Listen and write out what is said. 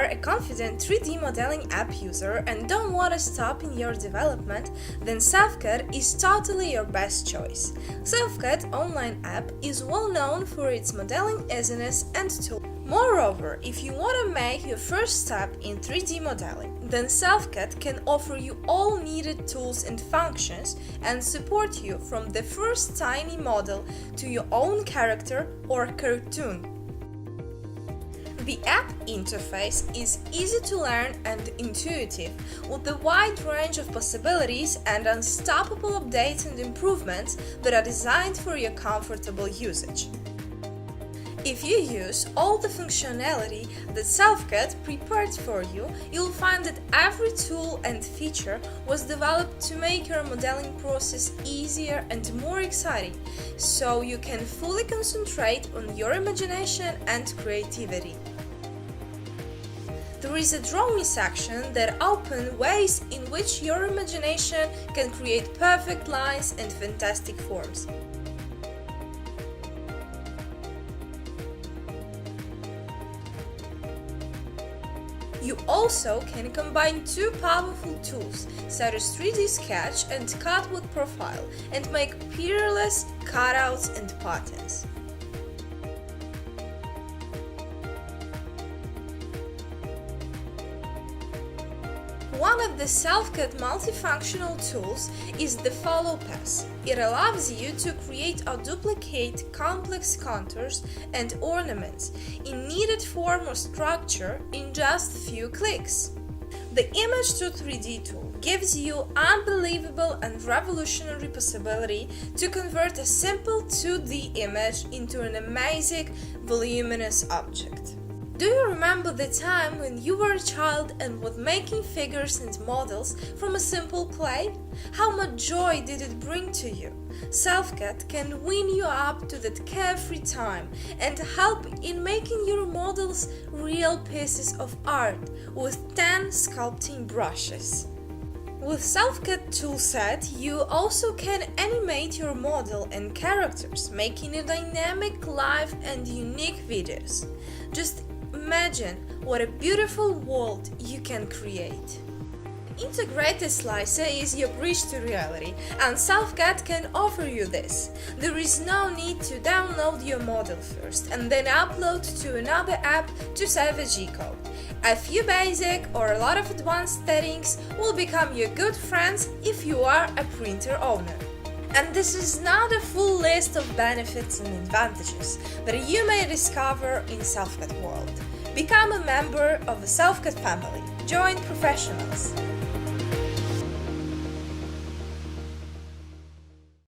are a confident 3D modeling app user and don't want to stop in your development, then SelfCAD is totally your best choice. SelfCAD online app is well known for its modeling easiness and tools. Moreover, if you want to make your first step in 3D modeling, then SelfCAD can offer you all needed tools and functions and support you from the first tiny model to your own character or cartoon. The app interface is easy to learn and intuitive, with a wide range of possibilities and unstoppable updates and improvements that are designed for your comfortable usage. If you use all the functionality that SelfCAD prepared for you, you'll find that every tool and feature was developed to make your modeling process easier and more exciting, so you can fully concentrate on your imagination and creativity. There is a Draw Me section that opens ways in which your imagination can create perfect lines and fantastic forms. You also can combine two powerful tools, such as 3D Sketch and Cut with Profile, and make peerless cutouts and patterns. One of the SelfCAD multifunctional tools is the Follow Pass. It allows you to create or duplicate complex contours and ornaments in needed form or structure in just a few clicks. The Image to 3D tool gives you unbelievable and revolutionary possibility to convert a simple 2D image into an amazing, voluminous object. Do you remember the time when you were a child and was making figures and models from a simple clay? How much joy did it bring to you? SelfCAD can win you up to that carefree time and help in making your models real pieces of art with 10 sculpting brushes. With SelfCAD toolset, you also can animate your model and characters, making a dynamic, live and unique videos. Just imagine what a beautiful world you can create. Integrated Slicer is your bridge to reality, and SelfCAD can offer you this. There is no need to download your model first and then upload to another app to save a G-code. A few basic or a lot of advanced settings will become your good friends if you are a printer owner. And this is not a full list of benefits and advantages that you may discover in SelfCAD world. Become a member of the SelfCAD family. Join professionals.